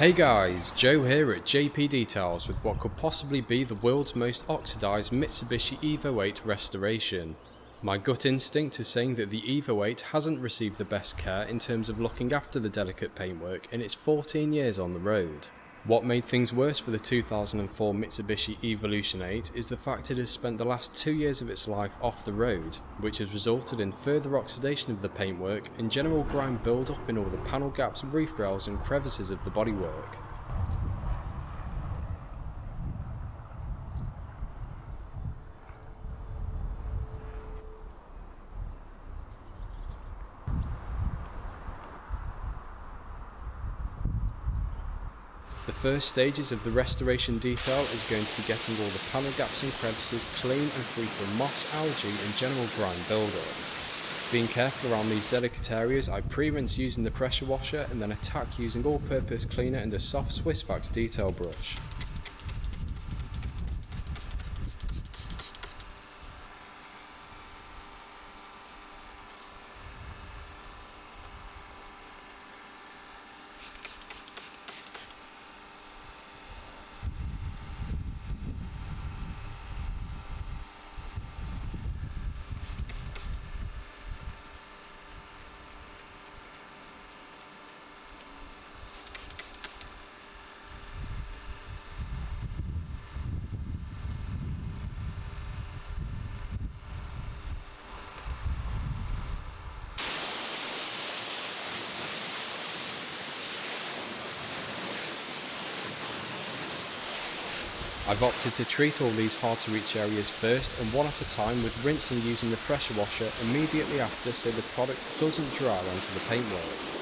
Hey guys, Joe here at JP Details with what could possibly be the world's most oxidized Mitsubishi Evo 8 restoration. My gut instinct is saying that the Evo 8 hasn't received the best care in terms of looking after the delicate paintwork in its 14 years on the road. What made things worse for the 2004 Mitsubishi Evolution 8 is the fact it has spent the last 2 years of its life off the road, which has resulted in further oxidation of the paintwork and general grime build-up in all the panel gaps, roof rails and crevices of the bodywork. The first stages of the restoration detail is going to be getting all the panel gaps and crevices clean and free from moss, algae and general grime buildup. Being careful around these delicate areas, I pre-rinse using the pressure washer and then attack using all-purpose cleaner and a soft Swiss Wax detail brush. I've opted to treat all these hard to reach areas first and one at a time with rinsing using the pressure washer immediately after so the product doesn't dry onto the paintwork.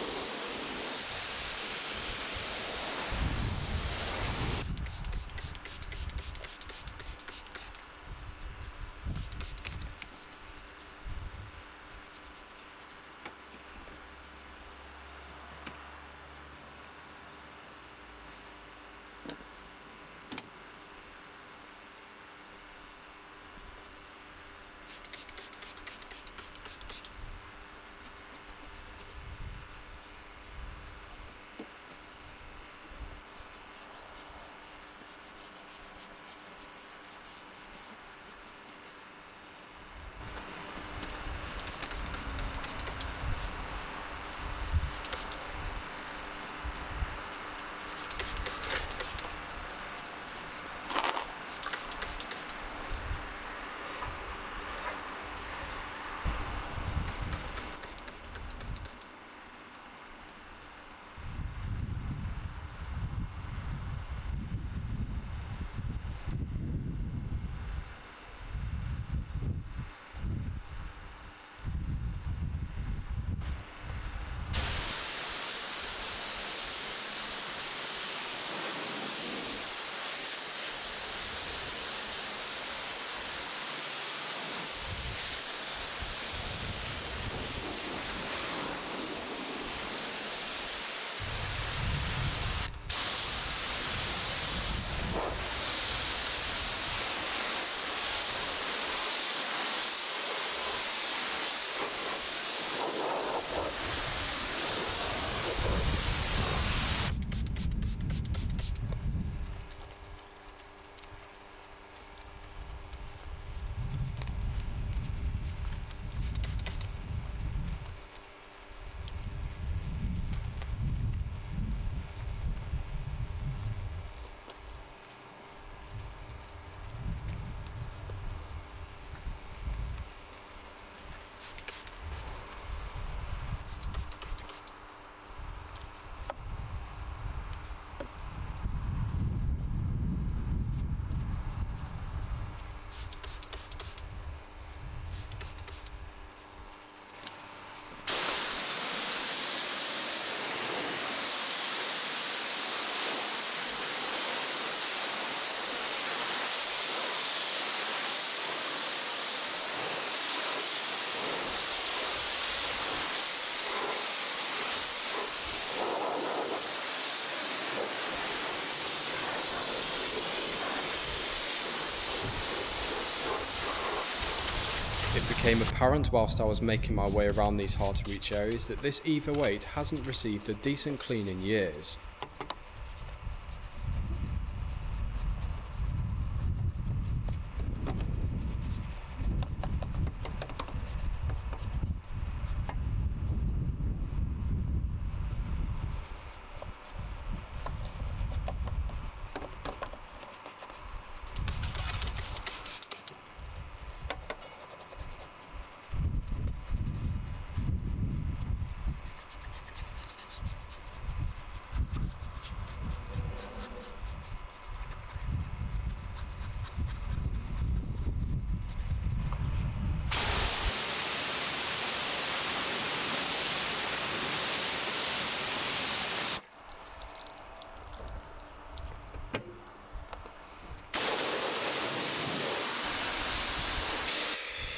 It became apparent whilst I was making my way around these hard to reach areas that this Evo 8 hasn't received a decent clean in years.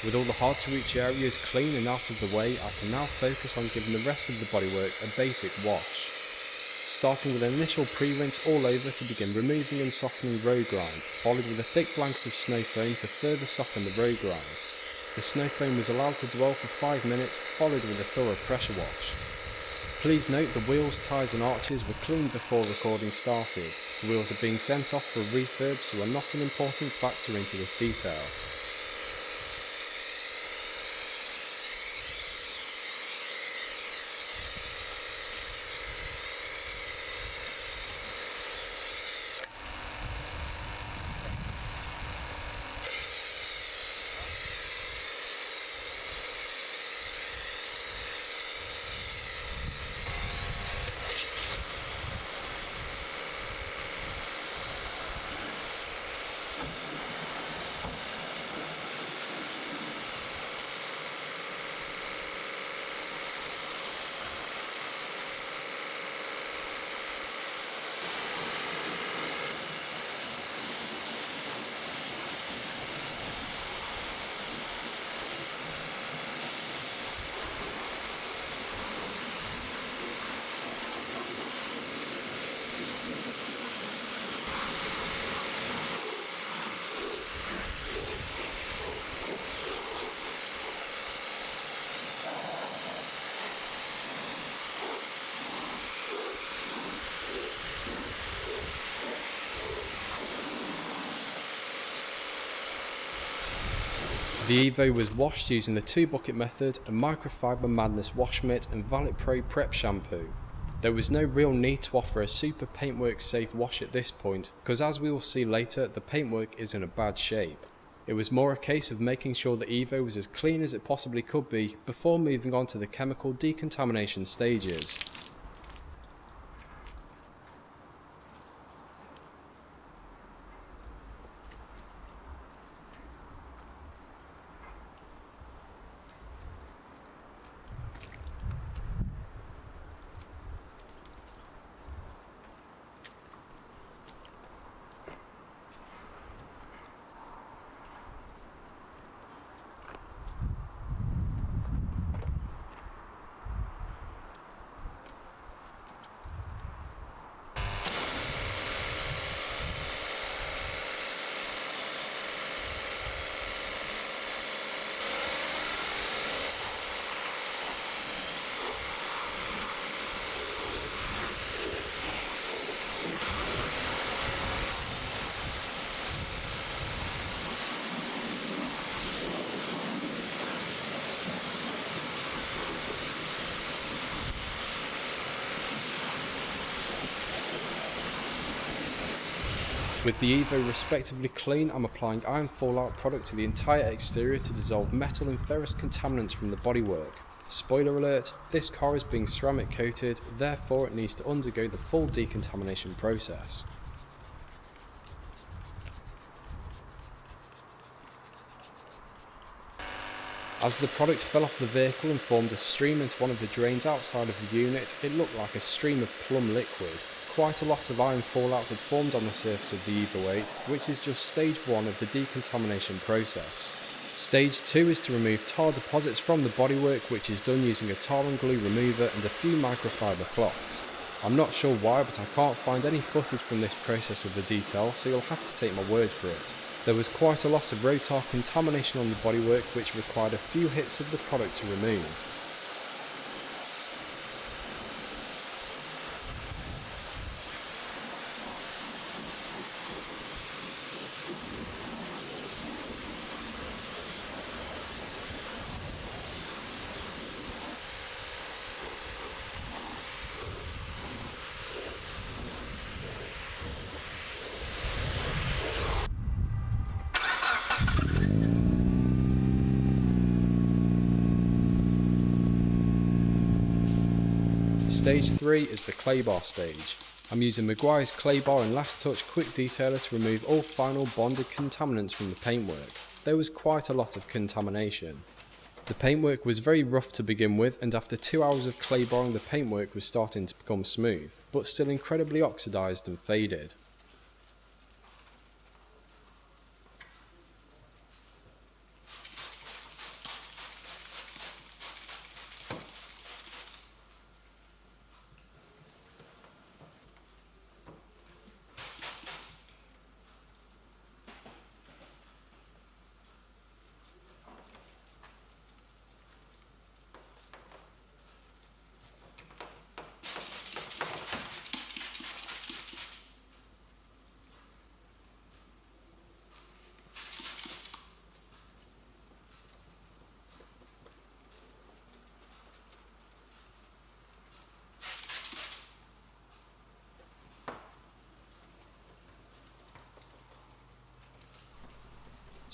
With all the hard to reach areas clean and out of the way, I can now focus on giving the rest of the bodywork a basic wash. Starting with an initial pre-rinse all over to begin removing and softening road grime, followed with a thick blanket of snow foam to further soften the road grime. The snow foam was allowed to dwell for 5 minutes, followed with a thorough pressure wash. Please note the wheels, tyres and arches were cleaned before recording started. The wheels are being sent off for a refurb, so are not an important factor into this detail. The Evo was washed using the 2-bucket method, a microfiber madness wash mitt and Valet Pro prep shampoo. There was no real need to offer a super paintwork safe wash at this point, because as we will see later, the paintwork is in a bad shape. It was more a case of making sure the Evo was as clean as it possibly could be before moving on to the chemical decontamination stages. With the Evo respectively clean, I'm applying iron fallout product to the entire exterior to dissolve metal and ferrous contaminants from the bodywork. Spoiler alert, this car is being ceramic coated, therefore it needs to undergo the full decontamination process. As the product fell off the vehicle and formed a stream into one of the drains outside of the unit, it looked like a stream of plum liquid. Quite a lot of iron fallout had formed on the surface of the Evo 8, which is just stage 1 of the decontamination process. Stage 2 is to remove tar deposits from the bodywork, which is done using a tar and glue remover and a few microfiber cloths. I'm not sure why, but I can't find any footage from this process of the detail, so you'll have to take my word for it. There was quite a lot of rotar contamination on the bodywork, which required a few hits of the product to remove. Stage 3 is the clay bar stage. I'm using Maguire's clay bar and last touch quick detailer to remove all final bonded contaminants from the paintwork. There was quite a lot of contamination. The paintwork was very rough to begin with, and after 2 hours of clay barring the paintwork was starting to become smooth, but still incredibly oxidized and faded.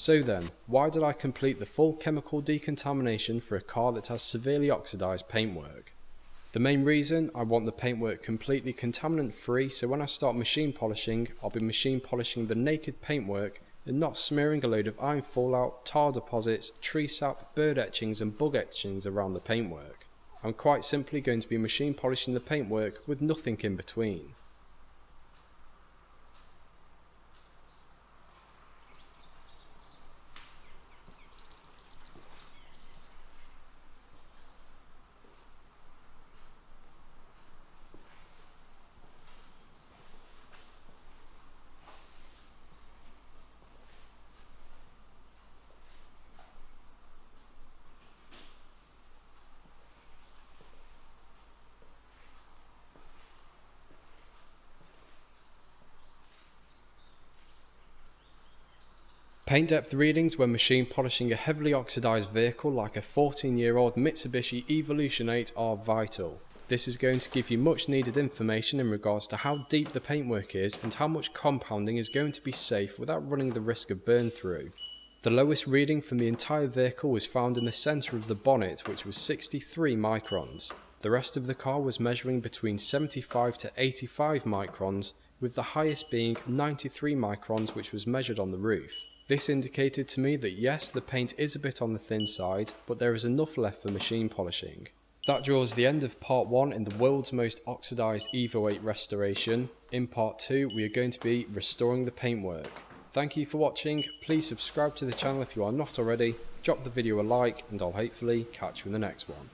So then, why did I complete the full chemical decontamination for a car that has severely oxidized paintwork? The main reason, I want the paintwork completely contaminant free, so when I start machine polishing, I'll be machine polishing the naked paintwork and not smearing a load of iron fallout, tar deposits, tree sap, bird etchings and bug etchings around the paintwork. I'm quite simply going to be machine polishing the paintwork with nothing in between. Paint depth readings when machine polishing a heavily oxidized vehicle like a 14-year-old Mitsubishi Evolution 8 are vital. This is going to give you much needed information in regards to how deep the paintwork is and how much compounding is going to be safe without running the risk of burn through. The lowest reading from the entire vehicle was found in the centre of the bonnet, which was 63 microns. The rest of the car was measuring between 75 to 85 microns, with the highest being 93 microns, which was measured on the roof. This indicated to me that yes, the paint is a bit on the thin side, but there is enough left for machine polishing. That draws the end of part 1 in the world's most oxidized Evo 8 restoration. In part 2 we are going to be restoring the paintwork. Thank you for watching, please subscribe to the channel if you are not already, drop the video a like and I'll hopefully catch you in the next one.